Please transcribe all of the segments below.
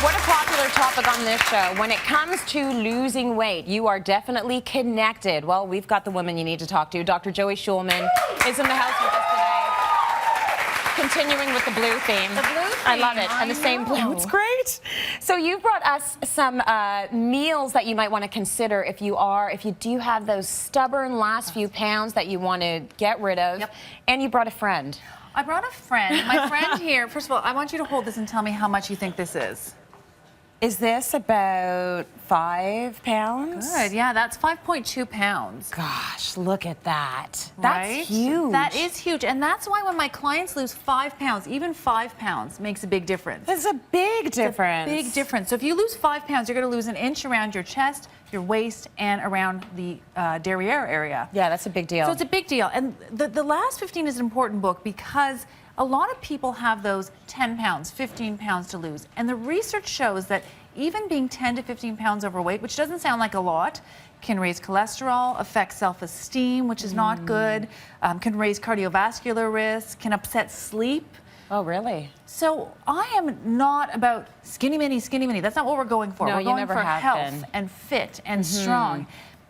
What a popular topic on this show. When it comes to losing weight, you are definitely connected. Well, we've got the woman you need to talk to. Dr. Joey Shulman is in the house with us today. Continuing with the blue theme. The blue theme. I love it. And the same blue. It's great. So you brought us some meals that you might want to consider if you do have those stubborn last few pounds that you want to get rid of. Yep. And you brought a friend. I brought a friend. My friend here, first of all, I want you to hold this and tell me how much you think this is. Is this about 5 pounds? Good, yeah, that's 5.2 pounds. Gosh, look at that. Right? That's huge. That is huge, and that's why when my clients lose 5 pounds, even 5 pounds makes a big difference. That's a big difference. It's a big difference. So if you lose 5 pounds, you're going to lose an inch around your chest, your waist, and around the derriere area. Yeah, that's a big deal. So it's a big deal. And the last 15 is an important book because a lot of people have those 10 pounds, 15 pounds to lose. And the research shows that even being 10 to 15 pounds overweight, which doesn't sound like a lot, can raise cholesterol, affect self-esteem, which is not good, can raise cardiovascular risk, can upset sleep. Oh, really? So I am not about skinny mini, skinny mini. That's not what we're going for. No, we're you going never for have health been. and fit and strong.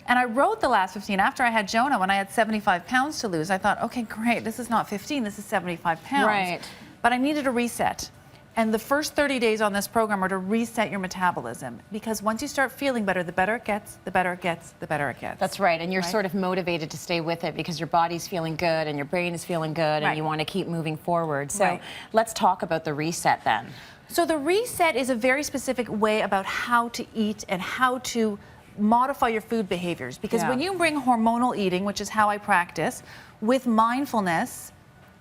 And I wrote the last 15 after I had Jonah when I had 75 pounds to lose. I thought, okay, great, this is not 15, this is 75 pounds. Right. But I needed a reset. And the first 30 days on this program are to reset your metabolism. Because once you start feeling better, the better it gets, the better it gets, the better it gets. That's right. And you're sort of motivated to stay with it because your body's feeling good and your brain is feeling good and you want to keep moving forward. So let's talk about the reset then. So the reset is a very specific way about how to eat and how to modify your food behaviors. Because when you bring hormonal eating, which is how I practice, with mindfulness,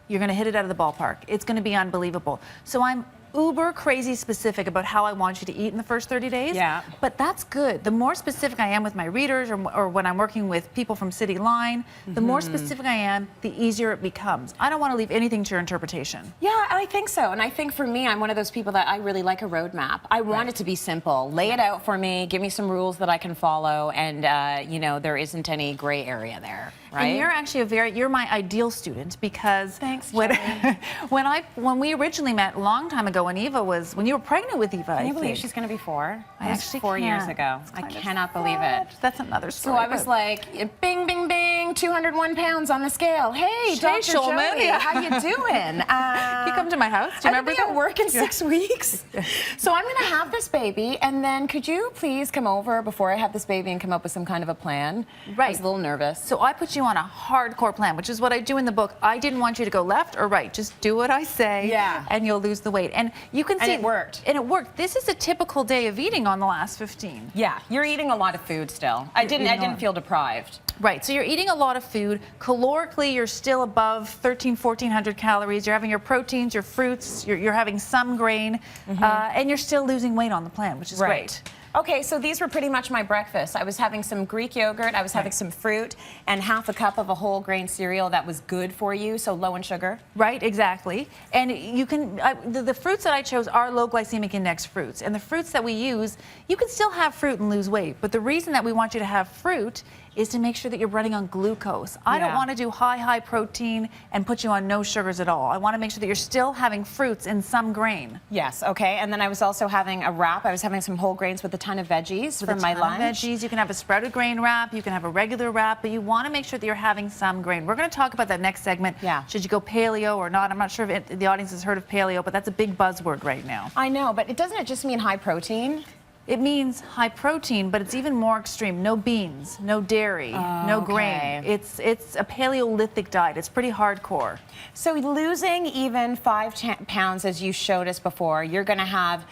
you're going to hit it out of the ballpark. It's going to be unbelievable. So I'm uber crazy specific about how I want you to eat in the first 30 days. Yeah. But that's good. The more specific I am with my readers or when I'm working with people from City Line, the more specific I am, the easier it becomes. I don't want to leave anything to your interpretation. Yeah, I think so. And I think for me, I'm one of those people that I really like a roadmap. I want it to be simple. Lay it out for me. Give me some rules that I can follow. And, you know, there isn't any gray area there. Right? And you're actually you're my ideal student because when we originally met a long time ago when you were pregnant with Eva, Can you believe she's going to be 4? I actually 4 years ago. I cannot believe it. That's another story. So I was like, bing, bing, bing, 201 pounds on the scale. Hey, Dr. Shulman. Joey, how you doing? You come to my house. Do you remember that? At work in 6 weeks. So I'm going to have this baby, and then could you please come over before I have this baby and come up with some kind of a plan? Right. I was a little nervous. So I put you on a hardcore plan, which is what I do in the book. I didn't want you to go left or right. Just do what I say, and you'll lose the weight. And you can see it worked. And it worked. This is a typical day of eating on the last 15. Yeah, you're eating a lot of food still. I didn't feel deprived. Right, so you're eating a lot of food. Calorically, you're still above 1,400 calories. You're having your proteins, your fruits, you're having some grain, and you're still losing weight on the plan, which is great. Okay, so these were pretty much my breakfast. I was having some Greek yogurt, I was having some fruit, and half a cup of a whole grain cereal that was good for you, so low in sugar. Right, exactly. And you can, the fruits that I chose are low glycemic index fruits. And the fruits that we use, you can still have fruit and lose weight. But the reason that we want you to have fruit is to make sure that you're running on glucose. I don't want to do high protein and put you on no sugars at all. I want to make sure that you're still having fruits and some grain. Yes, okay. And then I was also having a wrap. I was having some whole grains with a ton of veggies for my lunch. Veggies. You can have a sprouted grain wrap. You can have a regular wrap, but you want to make sure that you're having some grain. We're going to talk about that next segment. Yeah. Should you go paleo or not? I'm not sure if the audience has heard of paleo, but that's a big buzzword right now. I know, but doesn't it just mean high protein? It means high protein, but it's even more extreme. No beans, no dairy, no grain. It's a Paleolithic diet. It's pretty hardcore. So losing even 5 pounds, as you showed us before, you're going to have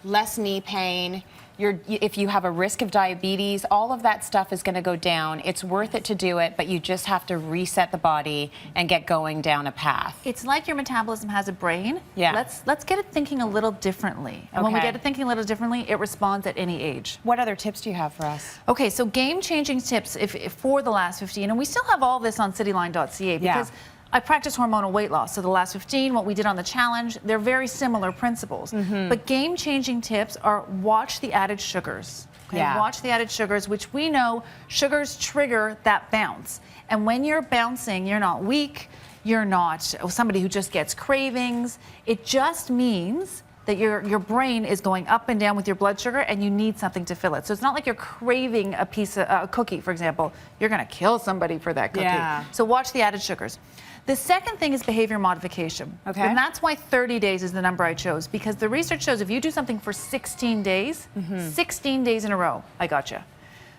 less knee pain. If you have a risk of diabetes, all of that stuff is going to go down. It's worth it to do it, but you just have to reset the body and get going down a path. It's like your metabolism has a brain. Yeah. Let's get it thinking a little differently. And when we get it thinking a little differently, it responds at any age. What other tips do you have for us? Okay, so game-changing tips if for the last 15, and we still have all this on cityline.ca because I practice hormonal weight loss. So the last 15, what we did on the challenge, they're very similar principles. But game-changing tips are watch the added sugars. Okay? Watch the added sugars, which we know sugars trigger that bounce. And when you're bouncing, you're not weak, you're not somebody who just gets cravings. It just means that your brain is going up and down with your blood sugar, and you need something to fill it. So it's not like you're craving a piece of a cookie, for example. You're going to kill somebody for that cookie. Yeah. So watch the added sugars. The second thing is behavior modification. Okay. And that's why 30 days is the number I chose, because the research shows if you do something for 16 days, 16 days in a row, I got you.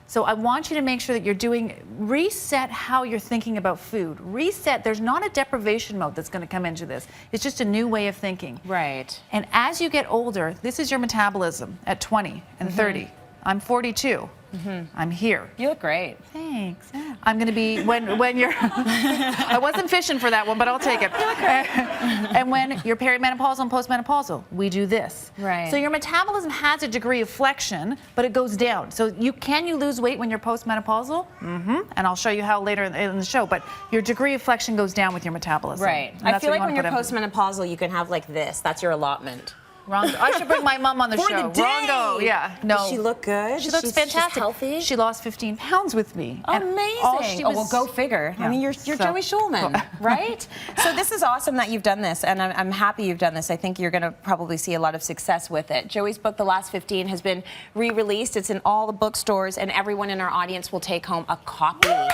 So I want you to make sure that you're reset how you're thinking about food. Reset, there's not a deprivation mode that's going to come into this. It's just a new way of thinking. Right. And as you get older, this is your metabolism at 20 and 30. I'm 42. I'm here. You look great. Thanks. Yeah. I'm going to be, when you're, I wasn't fishing for that one, but I'll take it. And when you're perimenopausal and postmenopausal, we do this. Right. So your metabolism has a degree of flexion, but it goes down. So can you lose weight when you're postmenopausal? And I'll show you how later in the show, but your degree of flexion goes down with your metabolism. Right. And I that's feel what like you when you're wanna put in. postmenopausal, you can have like this. That's your allotment. Wrong. I should bring my mom on the For show. the day. Wrongo. Yeah. No. Does she look good? She looks She's fantastic. healthy? She lost 15 pounds with me. And all she Amazing. Oh, well, was- go figure. I Yeah. mean, you're So- Joey Shulman, right? So this is awesome that you've done this, and I'm happy you've done this. I think you're going to probably see a lot of success with it. Joey's book, The Last 15, has been re-released. It's in all the bookstores, and everyone in our audience will take home a copy. Yeah.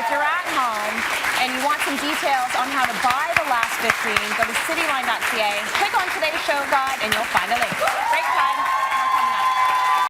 If you're at home and you want some details on how to buy The Last 15, go to cityline.ca, click on today's show guide, and you'll find a link. Great time.